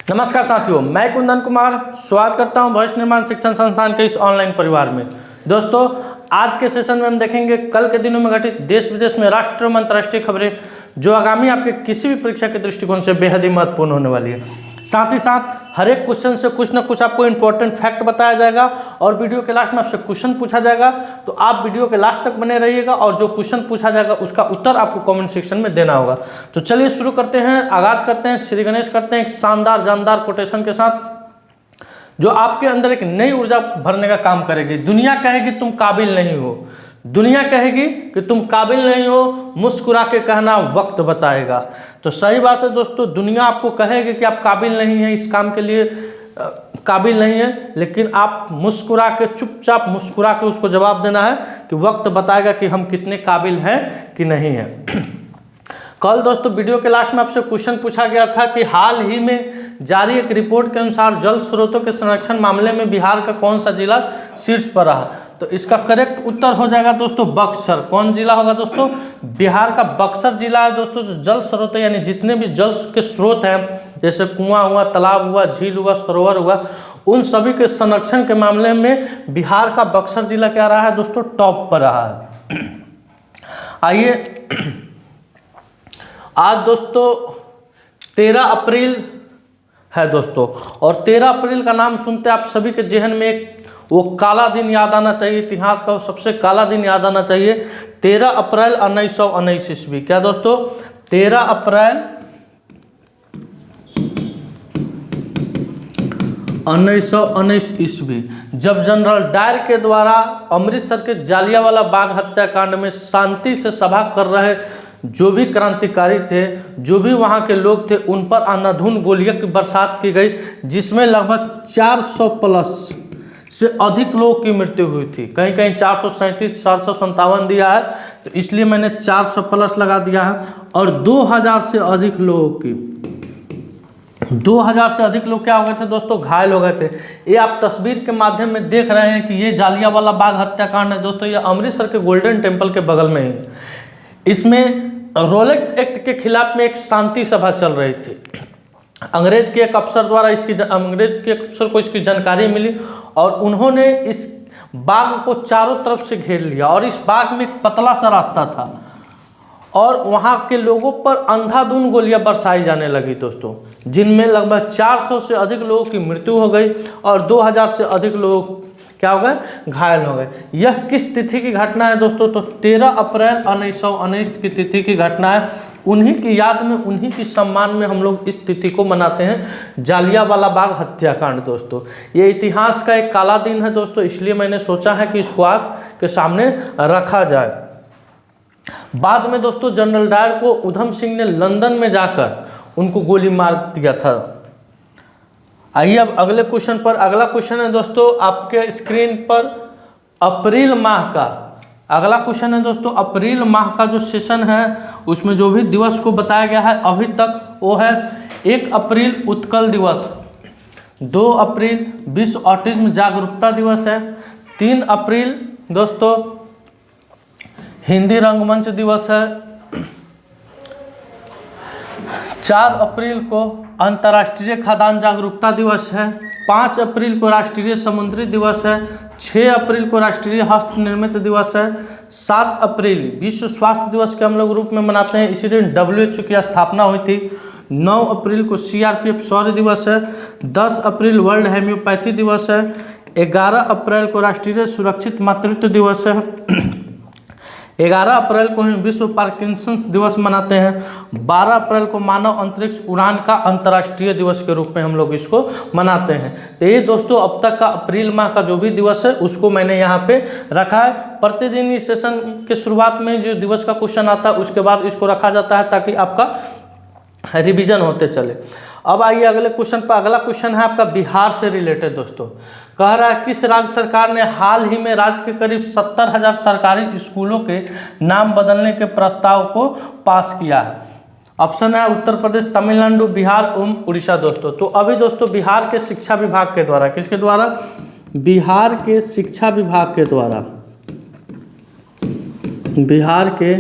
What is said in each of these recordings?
नमस्कार साथियों, मैं कुंदन कुमार स्वागत करता हूं भविष्य निर्माण शिक्षण संस्थान के इस ऑनलाइन परिवार में। दोस्तों, आज के सेशन में हम देखेंगे कल के दिनों में घटित देश विदेश में राष्ट्रीय एवं अंतर्राष्ट्रीय खबरें जो आगामी आपके किसी भी परीक्षा के दृष्टिकोण से बेहद ही महत्वपूर्ण होने वाली है। साथ ही साथ हर एक क्वेश्चन से कुछ ना कुछ आपको इंपॉर्टेंट फैक्ट बताया जाएगा और वीडियो के लास्ट में आपसे क्वेश्चन पूछा जाएगा, तो आप वीडियो के लास्ट तक बने रहिएगा और जो क्वेश्चन पूछा जाएगा उसका उत्तर आपको कमेंट सेक्शन में देना होगा। तो चलिए शुरू करते हैं, आगाज करते हैं, श्री गणेश करते हैं एक शानदार जानदार कोटेशन के साथ जो आपके अंदर एक नई ऊर्जा भरने का काम करेगी। दुनिया कहेगी तुम काबिल नहीं हो, दुनिया कहेगी कि तुम काबिल नहीं हो, मुस्कुरा के कहना वक्त बताएगा। तो सही बात है दोस्तों, दुनिया आपको कहेगी कि आप काबिल नहीं हैं, इस काम के लिए काबिल नहीं है, लेकिन आप मुस्कुरा के चुपचाप मुस्कुरा के उसको जवाब देना है कि वक्त बताएगा कि हम कितने काबिल हैं कि नहीं हैं। कल दोस्तों वीडियो के लास्ट में आपसे क्वेश्चन पूछा गया था कि हाल ही में जारी एक रिपोर्ट के अनुसार जल स्रोतों के संरक्षण मामले में बिहार का कौन सा जिला शीर्ष पर रहा। तो इसका करेक्ट उत्तर हो जाएगा दोस्तों बक्सर। कौन जिला होगा दोस्तों? बिहार का बक्सर जिला है दोस्तों। जो जल स्रोत यानी जितने भी जल के स्रोत हैं, जैसे कुआं हुआ, तालाब हुआ, झील हुआ, सरोवर हुआ, उन सभी के संरक्षण के मामले में बिहार का बक्सर जिला क्या रहा है दोस्तों? टॉप पर रहा है। आइए, आज दोस्तों 13 अप्रैल है दोस्तों, और 13 अप्रैल का नाम सुनते आप सभी के जहन में एक वो काला दिन याद आना चाहिए। इतिहास का वो सबसे काला दिन याद आना चाहिए। 13 अप्रैल 1919 ईस्वी। क्या दोस्तों? 13 अप्रैल 1919 ईस्वी, जब जनरल डायर के द्वारा अमृतसर के जालियांवाला बाग हत्याकांड में शांति से सभा कर रहे जो भी क्रांतिकारी थे, जो भी वहाँ के लोग थे, उन पर अंधाधुंध गोलियों की बरसात की गई, जिसमें लगभग 400 प्लस से अधिक लोगों की मृत्यु हुई थी। कहीं कहीं 437 457 दिया है, तो इसलिए मैंने 400 प्लस लगा दिया है। और 2000 से अधिक लोगों की 2000 से अधिक लोग क्या हो गए थे दोस्तों? घायल हो गए थे। ये आप तस्वीर के माध्यम में देख रहे हैं कि ये जालियांवाला बाग हत्याकांड है दोस्तों। ये अमृतसर के गोल्डन टेम्पल के बगल में है। इसमें रोलेट एक्ट के खिलाफ में एक शांति सभा चल रही थी। अंग्रेज के एक अफसर द्वारा अंग्रेज के अफसर को इसकी जानकारी मिली और उन्होंने इस बाग को चारों तरफ से घेर लिया। और इस बाग में एक पतला सा रास्ता था और वहाँ के लोगों पर अंधाधुंध गोलियां बरसाई जाने लगी दोस्तों, जिनमें लगभग 400 से अधिक लोगों की मृत्यु हो गई और 2000 से अधिक लोग क्या हो गए? घायल हो गए। यह किस तिथि की घटना है दोस्तों? तो 13 अप्रैल 1919 की तिथि की घटना है। उन्हीं की याद में, उन्हीं की सम्मान में हम लोग इस तिथि को मनाते हैं, जालियांवाला बाग हत्याकांड दोस्तों। ये इतिहास का एक काला दिन है दोस्तों, इसलिए मैंने सोचा है कि इसको आपके सामने रखा जाए। बाद में दोस्तों जनरल डायर को उधम सिंह ने लंदन में जाकर उनको गोली मार दिया था। आइए अब अगले क्वेश्चन पर। अगला क्वेश्चन है दोस्तों आपके स्क्रीन पर अप्रैल माह का। अगला क्वेश्चन है दोस्तों अप्रैल माह का जो सेशन है उसमें जो भी दिवस को बताया गया है अभी तक, वो है 1 अप्रैल उत्कल दिवस, 2 अप्रैल विश्व ऑटिज्म जागरूकता दिवस है, 3 अप्रैल दोस्तों हिंदी रंगमंच दिवस है, 4 अप्रैल को अंतर्राष्ट्रीय खाद्यान्न जागरूकता दिवस है, 5 अप्रैल को राष्ट्रीय समुद्री दिवस है, 6 अप्रैल को राष्ट्रीय हस्त निर्मित दिवस है, 7 अप्रैल विश्व स्वास्थ्य दिवस के हम लोग रूप में मनाते हैं, इसी दिन WHO की स्थापना हुई थी। 9 अप्रैल को CRPF शौर्य दिवस है, 10 अप्रैल वर्ल्ड होम्योपैथी दिवस है, 11 अप्रैल को राष्ट्रीय सुरक्षित मातृत्व दिवस है, 11 अप्रैल को ही विश्व पार्किंसंस दिवस मनाते हैं, 12 अप्रैल को मानव अंतरिक्ष उड़ान का अंतर्राष्ट्रीय दिवस के रूप में हम लोग इसको मनाते हैं। तो ये दोस्तों अब तक का अप्रैल माह का जो भी दिवस है उसको मैंने यहाँ पे रखा है। प्रतिदिन इस सेशन के शुरुआत में जो दिवस का क्वेश्चन आता है उसके बाद इसको रखा जाता है ताकि आपका रिविजन होते चले। अब आइए अगले क्वेश्चन पर। अगला क्वेश्चन है आपका बिहार से रिलेटेड दोस्तों। कह रहा है किस राज्य सरकार ने हाल ही में राज्य के करीब 70,000 सरकारी स्कूलों के नाम बदलने के प्रस्ताव को पास किया है? ऑप्शन है उत्तर प्रदेश, तमिलनाडु, बिहार एवं उड़ीसा दोस्तों। तो अभी दोस्तों बिहार के शिक्षा विभाग के द्वारा, किसके द्वारा? बिहार के शिक्षा विभाग के द्वारा, बिहार के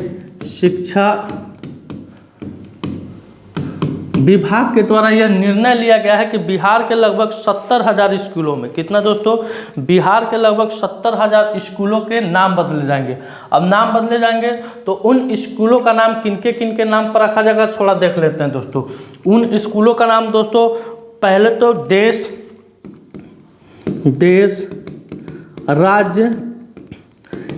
शिक्षा विभाग के द्वारा यह निर्णय लिया गया है कि बिहार के लगभग 70,000 स्कूलों में, कितना दोस्तों, बिहार के लगभग 70,000 स्कूलों के नाम बदले जाएंगे। अब नाम बदले जाएंगे तो उन स्कूलों का नाम किनके नाम पर रखा जाएगा, थोड़ा देख लेते हैं दोस्तों। उन स्कूलों का नाम दोस्तों, पहले तो देश, राज्य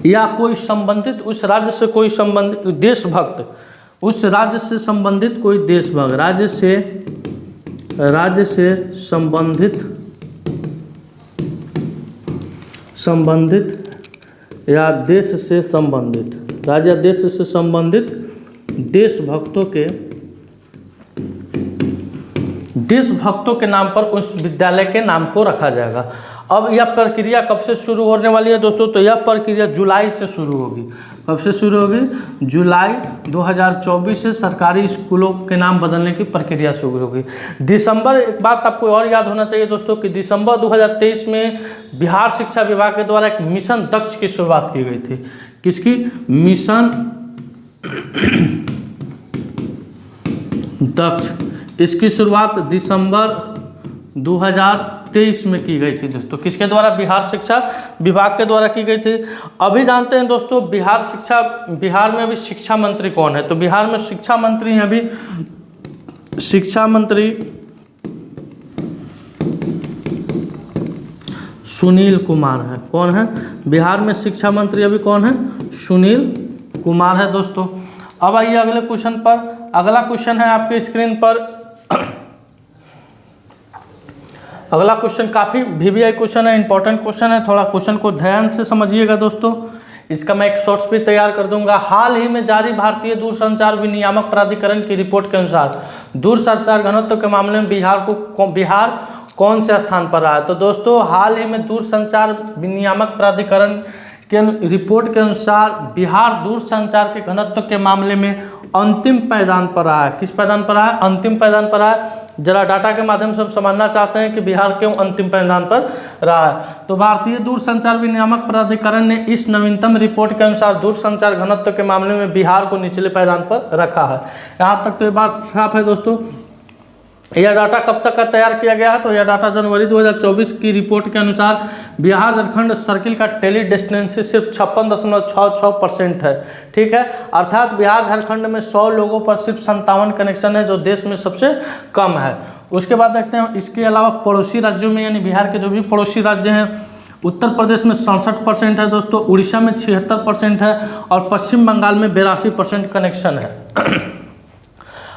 या कोई संबंधित उस राज्य से कोई संबंधित देशभक्त, उस राज्य से संबंधित कोई देशभक्त, राज्य से संबंधित या देश से संबंधित, राज्य या देश से संबंधित देशभक्तों के नाम पर उस विद्यालय के नाम को रखा जाएगा। अब यह प्रक्रिया कब से शुरू होने वाली है दोस्तों, तो यह प्रक्रिया जुलाई से शुरू होगी। कब से शुरू होगी, जुलाई 2024 से सरकारी स्कूलों के नाम बदलने की प्रक्रिया शुरू होगी। दिसंबर, एक बात आपको और याद होना चाहिए दोस्तों कि दिसंबर 2023 में बिहार शिक्षा विभाग के द्वारा एक मिशन दक्ष की शुरुआत की गई थी। किसकी, मिशन दक्ष। इसकी शुरुआत दिसंबर 2023 में की गई थी दोस्तों। किसके द्वारा, बिहार शिक्षा विभाग के द्वारा की गई थी। अभी जानते हैं दोस्तों बिहार में अभी शिक्षा मंत्री कौन है, तो बिहार में शिक्षा मंत्री हैं अभी, शिक्षा मंत्री सुनील कुमार है। कौन है बिहार में शिक्षा मंत्री अभी, कौन है, सुनील कुमार है दोस्तों। अब आइए अगले क्वेश्चन पर। अगला क्वेश्चन है आपके स्क्रीन पर। अगला क्वेश्चन काफ़ी VVI क्वेश्चन है, इंपॉर्टेंट क्वेश्चन है, थोड़ा क्वेश्चन को ध्यान से समझिएगा दोस्तों। इसका मैं एक शॉर्ट्स भी तैयार कर दूंगा। हाल ही में जारी भारतीय दूरसंचार विनियामक प्राधिकरण की रिपोर्ट के अनुसार दूरसंचार घनत्व के मामले में बिहार कौन से स्थान पर रहा है। तो दोस्तों हाल ही में दूरसंचार विनियामक प्राधिकरण के रिपोर्ट के अनुसार बिहार दूरसंचार के घनत्व के मामले में अंतिम पायदान पर रहा है। किस पायदान पर रहा है, अंतिम पायदान पर रहा है। जरा डाटा के माध्यम से हम समझना चाहते हैं कि बिहार क्यों अंतिम पायदान पर रहा है। तो भारतीय दूरसंचार विनियामक प्राधिकरण ने इस नवीनतम रिपोर्ट के अनुसार दूरसंचार घनत्व के मामले में बिहार को निचले पायदान पर रखा है। यहाँ तक तो ये बात साफ है दोस्तों। यह डाटा कब तक का तैयार किया गया है, तो यह डाटा जनवरी 2024 की रिपोर्ट के अनुसार बिहार झारखंड सर्किल का टेली डिस्टेंसी सिर्फ 56.66% है। ठीक है, अर्थात बिहार झारखंड में 100 लोगों पर सिर्फ 57 कनेक्शन है, जो देश में सबसे कम है। उसके बाद देखते हैं इसके अलावा पड़ोसी राज्यों में, यानी बिहार के जो भी पड़ोसी राज्य हैं, उत्तर प्रदेश में 67% है दोस्तों, उड़ीसा में 76% है और पश्चिम बंगाल में 82% कनेक्शन है।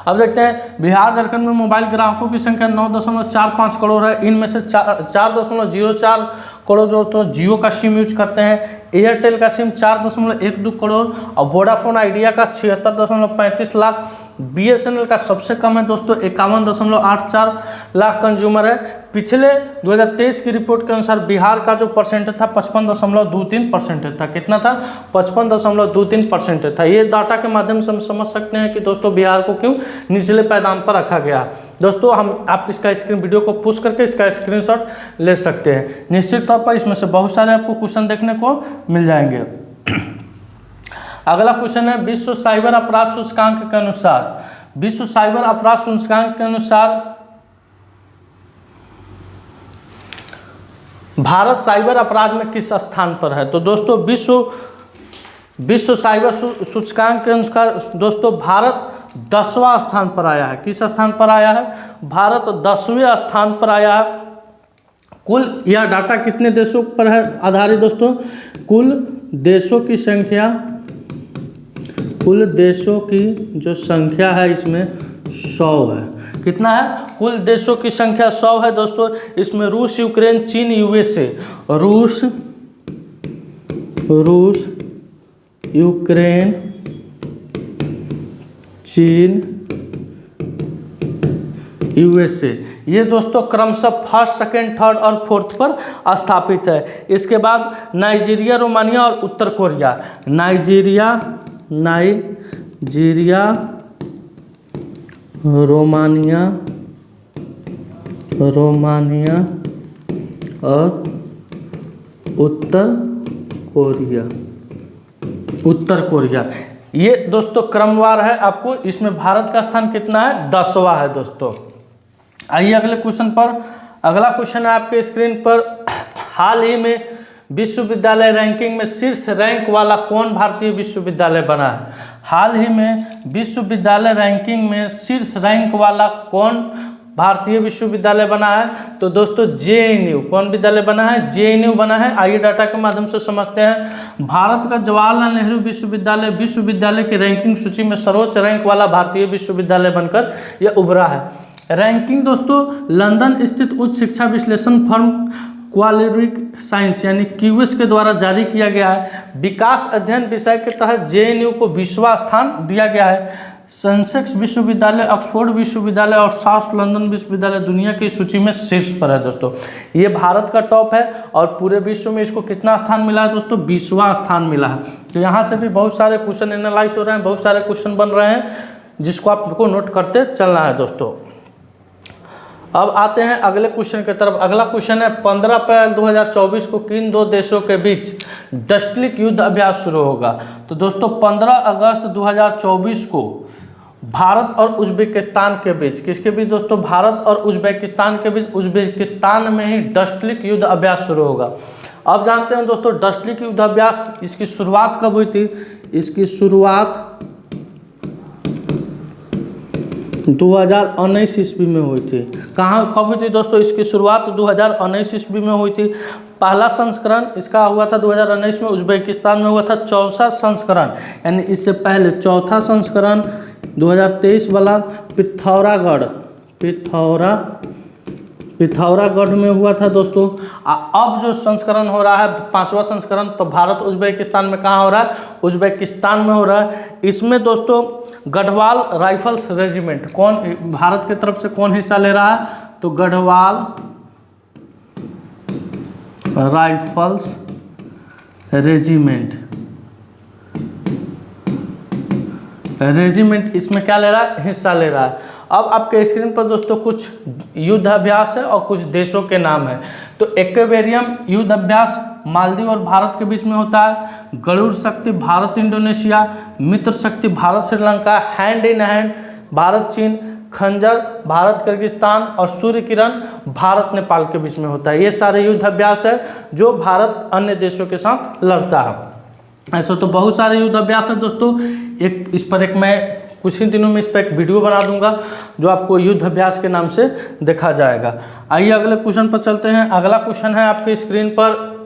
अब देखते हैं बिहार झारखंड में मोबाइल ग्राहकों की संख्या 9.45 करोड़ है। इनमें से 4.04 करोड़ दोस्तों जियो का सिम यूज करते हैं, एयरटेल का सिम 4.12 करोड़ और वोडाफोन आइडिया का 76.35 लाख। BSNL का सबसे कम है दोस्तों, 51.84 लाख कंज्यूमर है। पिछले 2023 की रिपोर्ट के अनुसार बिहार का जो परसेंटेज था 55.23% था। कितना था, 55.23% था। ये डाटा के माध्यम से हम समझ सकते हैं कि दोस्तों बिहार को क्यों निचले पायदान पर रखा गया दोस्तों। आप इसका वीडियो को पुश करके इसका स्क्रीनशॉट ले सकते हैं। निश्चित तौर पर इसमें से बहुत सारे आपको क्वेश्चन देखने को मिल जाएंगे। अगला क्वेश्चन है, विश्व साइबर अपराध सूचकांक के अनुसार, विश्व साइबर अपराध सूचकांक के अनुसार भारत साइबर अपराध में किस स्थान पर है। तो दोस्तों विश्व साइबर सूचकांक के अनुसार दोस्तों भारत 10वां स्थान पर आया है। किस स्थान पर आया है, भारत 10वें स्थान पर आया है। कुल यह डाटा कितने देशों पर है आधारित दोस्तों, कुल देशों की जो संख्या है इसमें 100 है। कितना है, कुल देशों की संख्या 100 है दोस्तों। इसमें रूस, यूक्रेन, चीन, USA, रूस, यूक्रेन, चीन, USA, ये दोस्तों क्रमशः फर्स्ट, सेकंड, थर्ड और फोर्थ पर स्थापित है। इसके बाद नाइजीरिया, रोमानिया और उत्तर कोरिया। नाइजीरिया, रोमानिया और उत्तर कोरिया। ये दोस्तों क्रमवार है आपको, इसमें भारत का स्थान कितना है, 10वां है दोस्तों। आइए अगले क्वेश्चन पर। अगला क्वेश्चन है आपके स्क्रीन पर, हाल ही में विश्वविद्यालय रैंकिंग में शीर्ष रैंक वाला कौन भारतीय विश्वविद्यालय बना है? हाल ही में विश्वविद्यालय रैंकिंग में शीर्ष रैंक वाला कौन भारतीय विश्वविद्यालय बना है? तो दोस्तों जेएनयू। कौन विद्यालय बना है? जेएनयू बना है। आइए डाटा के माध्यम से समझते हैं। भारत का जवाहरलाल नेहरू विश्वविद्यालय विश्वविद्यालय की रैंकिंग सूची में सर्वोच्च रैंक वाला भारतीय विश्वविद्यालय बनकर यह उभरा है। रैंकिंग दोस्तों लंदन स्थित उच्च शिक्षा विश्लेषण फर्म क्वालिरिक साइंस यानी क्यूएस के द्वारा जारी किया गया है। विकास अध्ययन विषय के तहत जेएनयू को 20वां स्थान दिया गया है। सेंसेक्स विश्वविद्यालय, ऑक्सफोर्ड विश्वविद्यालय और साउथ लंदन विश्वविद्यालय दुनिया की सूची में शीर्ष पर है दोस्तों। ये भारत का टॉप है और पूरे विश्व में इसको कितना स्थान मिला है दोस्तों? 20वां स्थान मिला है। तो यहाँ से भी बहुत सारे क्वेश्चन एनालाइज हो रहे हैं, बहुत सारे क्वेश्चन बन रहे हैं, जिसको आपको नोट करते चलना है दोस्तों। अब आते हैं अगले क्वेश्चन की तरफ। अगला क्वेश्चन है, 15 अप्रैल 2024 को किन दो देशों के बीच डस्टलिक युद्ध अभ्यास शुरू होगा? तो दोस्तों 15 अगस्त 2024 को भारत और उज्बेकिस्तान के बीच, किसके बीच दोस्तों? भारत और उज्बेकिस्तान के बीच, उज्बेकिस्तान में ही डस्टलिक युद्ध अभ्यास शुरू होगा। अब जानते हैं दोस्तों डस्टलिक युद्ध अभ्यास इसकी शुरुआत कब हुई थी? इसकी शुरुआत 2019 ईस्वी में हुई थी। कहाँ कब हुई थी दोस्तों? इसकी शुरुआत 2019 ईस्वी में हुई थी। पहला संस्करण इसका हुआ था 2019 में, उज्बेकिस्तान में हुआ था। चौथा संस्करण यानी इससे पहले चौथा संस्करण 2023 वाला पिथौरागढ़ में हुआ था दोस्तों। अब जो संस्करण हो रहा है 5वां संस्करण, तो भारत उज्बेकिस्तान में कहाँ हो रहा है? उज्बेकिस्तान में हो रहा है। इसमें दोस्तों गढ़वाल राइफल्स रेजिमेंट कौन भारत की तरफ से कौन हिस्सा ले रहा है? तो गढ़वाल राइफल्स रेजिमेंट इसमें क्या ले रहा है? हिस्सा ले रहा है। अब आपके स्क्रीन पर दोस्तों कुछ युद्ध अभ्यास है और कुछ देशों के नाम है। तो एक्वेरियम युद्ध अभ्यास मालदीव और भारत के बीच में होता है। गरुड़ शक्ति भारत इंडोनेशिया, मित्र शक्ति Bharat Sri Lanka, hand in hand Bharat चीन, खंजर भारत किर्गिस्तान और सूर्य किरण भारत नेपाल के बीच में होता है। ये सारे युद्ध अभ्यास है जो भारत अन्य देशों के साथ लड़ता है। ऐसा तो बहुत सारे युद्ध अभ्यास है दोस्तों। इस पर मैं कुछ ही दिनों में इस पर एक वीडियो बना दूंगा जो आपको युद्ध अभ्यास के नाम से देखा जाएगा। आइए अगले क्वेश्चन पर चलते हैं। अगला क्वेश्चन है आपके स्क्रीन पर,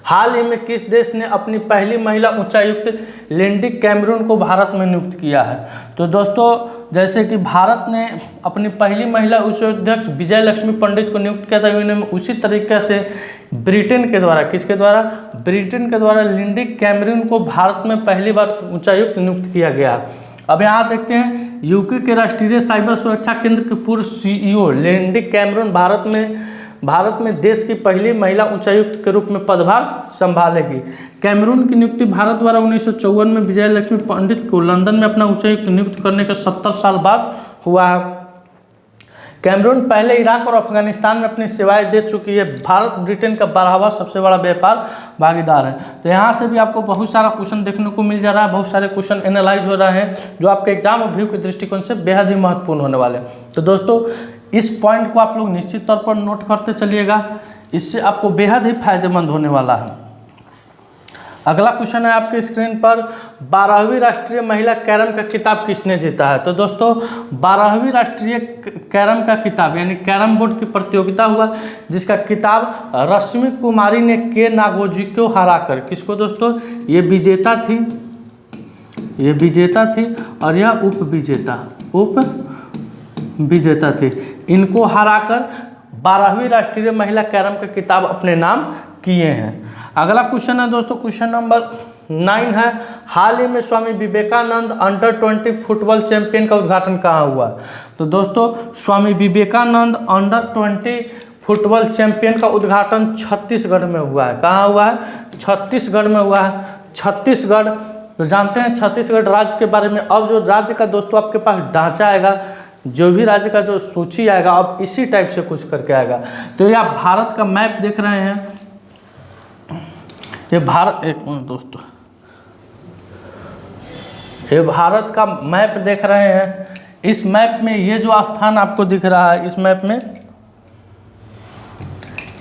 हाल ही में किस देश ने अपनी पहली महिला उच्चायुक्त लिंडी कैमरून को भारत में नियुक्त किया है? तो दोस्तों जैसे कि भारत ने अपनी पहली महिला उच्चायुक्त विजय लक्ष्मी पंडित को नियुक्त किया था, उसी तरीके से ब्रिटेन के द्वारा, किसके द्वारा? ब्रिटेन के द्वारा लिंडी कैमरून को भारत में पहली बार उच्चायुक्त नियुक्त किया गया। अब यहाँ देखते हैं यूके के राष्ट्रीय साइबर सुरक्षा केंद्र के पूर्व सीईओ लिंडी कैमरून भारत में देश की पहली महिला उच्चायुक्त के रूप में पदभार संभालेगी। कैमरून की नियुक्ति भारत द्वारा 1954 में विजय लक्ष्मी पंडित को लंदन में अपना उच्चायुक्त नियुक्त करने के 70 साल बाद हुआ है। कैमरून पहले इराक और अफगानिस्तान में अपनी सेवाएं दे चुकी है। भारत ब्रिटेन का 12वां सबसे बड़ा व्यापार भागीदार है। तो यहाँ से भी आपको बहुत सारा क्वेश्चन देखने को मिल जा रहा है, बहुत सारे क्वेश्चन एनालाइज हो रहे हैं जो आपके एग्जाम व्यू के दृष्टिकोण से बेहद ही महत्वपूर्ण होने वाले हैं। तो दोस्तों इस पॉइंट को आप लोग निश्चित तौर पर नोट करते चलिएगा, इससे आपको बेहद ही फायदेमंद होने वाला है। अगला क्वेश्चन है आपके स्क्रीन पर, 12वीं राष्ट्रीय महिला कैरम का खिताब किसने जीता है? तो दोस्तों 12वीं राष्ट्रीय कैरम का खिताब यानी कैरम बोर्ड की प्रतियोगिता हुआ जिसका खिताब रश्मि कुमारी ने के नागोजी को हराकर, किसको दोस्तों? ये विजेता थी और यह उप विजेता थी। इनको हराकर 12वीं राष्ट्रीय महिला कैरम का खिताब अपने नाम किए हैं। अगला क्वेश्चन है दोस्तों, क्वेश्चन नंबर 9 है, हाल ही में स्वामी विवेकानंद अंडर-20 फुटबॉल चैंपियन का उद्घाटन कहाँ हुआ? तो दोस्तों स्वामी विवेकानंद अंडर-20 फुटबॉल चैंपियन का उद्घाटन छत्तीसगढ़ में हुआ है। कहाँ हुआ है? छत्तीसगढ़ में हुआ है। छत्तीसगढ़, तो जानते हैं छत्तीसगढ़ राज्य के बारे में। अब जो राज्य का दोस्तों आपके पास ढांचा आएगा, जो भी राज्य का जो सूची आएगा अब इसी टाइप से कुछ करके आएगा। तो ये आप भारत का मैप देख रहे हैं, ये भारत, एक मिनट दोस्तों, ये भारत का मैप देख रहे हैं। इस मैप में ये जो स्थान आपको दिख रहा है, इस मैप में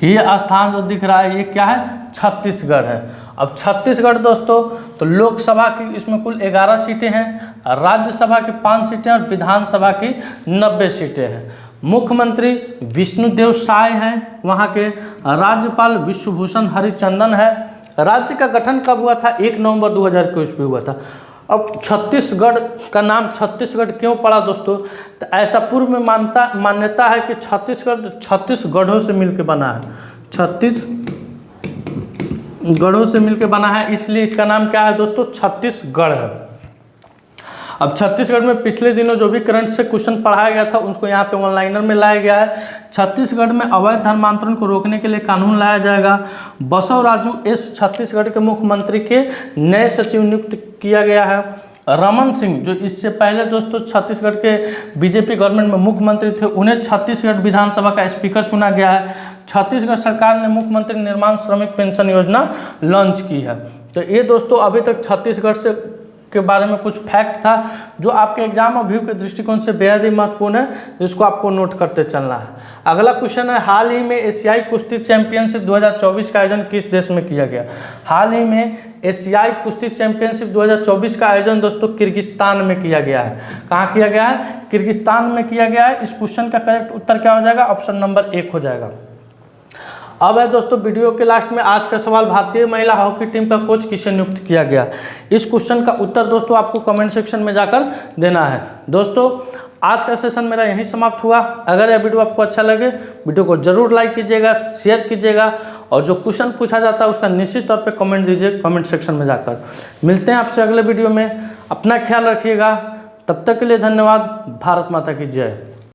ये स्थान जो दिख रहा है ये क्या है, छत्तीसगढ़ है। अब छत्तीसगढ़ दोस्तों, तो लोकसभा की इसमें कुल 11 सीटें हैं, राज्यसभा की 5 सीटें और विधानसभा की 90 सीटें हैं। मुख्यमंत्री विष्णुदेव साय हैं वहाँ के, राज्यपाल विश्वभूषण हरिचंदन है। राज्य का गठन कब हुआ था, 1 नवंबर 2021 में हुआ था। अब छत्तीसगढ़ का नाम छत्तीसगढ़ क्यों पड़ा दोस्तों, तो ऐसा पूर्व में मान्यता है कि छत्तीसगढ़ 36 गढ़ों से मिलकर बना है, 36 गढ़ों से मिलकर बना है, इसलिए इसका नाम क्या है दोस्तों, छत्तीसगढ़ है। अब छत्तीसगढ़ में पिछले दिनों जो भी करंट से क्वेश्चन पढ़ाया गया था उसको यहाँ पे ऑनलाइनर में लाया गया है। छत्तीसगढ़ में अवैध धर्मांतरण को रोकने के लिए कानून लाया जाएगा। बसवराजू एस छत्तीसगढ़ के मुख्यमंत्री के नए सचिव नियुक्त किया गया है। रमन सिंह जो इससे पहले दोस्तों छत्तीसगढ़ के बीजेपी गवर्नमेंट में मुख्यमंत्री थे, उन्हें छत्तीसगढ़ विधानसभा का स्पीकर चुना गया है। छत्तीसगढ़ सरकार ने मुख्यमंत्री निर्माण श्रमिक पेंशन योजना लॉन्च की है। तो ये दोस्तों अभी तक छत्तीसगढ़ से के बारे में कुछ फैक्ट था जो आपके एग्जाम और व्यू के दृष्टिकोण से बेहद ही महत्वपूर्ण है, जिसको आपको नोट करते चलना है। अगला क्वेश्चन है, हाल ही में एशियाई कुश्ती चैंपियनशिप 2024 का आयोजन किस देश में किया गया। हाल ही में एशियाई कुश्ती चैंपियनशिप 2024 का आयोजन दोस्तों किर्गिस्तान में किया गया है। कहाँ किया गया है, किर्गिस्तान में किया गया है। इस क्वेश्चन का करेक्ट उत्तर क्या हो जाएगा, ऑप्शन नंबर 1 हो जाएगा। अब है दोस्तों वीडियो के लास्ट में आज का सवाल, भारतीय महिला हॉकी टीम का कोच किसे नियुक्त किया गया। इस क्वेश्चन का उत्तर दोस्तों आपको कमेंट सेक्शन में जाकर देना है। दोस्तों आज का सेशन मेरा यहीं समाप्त हुआ। अगर यह वीडियो आपको अच्छा लगे, वीडियो को जरूर लाइक कीजिएगा, शेयर कीजिएगा और जो क्वेश्चन पूछा जाता है उसका निश्चित तौर पर कमेंट दीजिए कमेंट सेक्शन में जाकर। मिलते हैं आपसे अगले वीडियो में, अपना ख्याल रखिएगा। तब तक के लिए धन्यवाद। भारत माता की जय।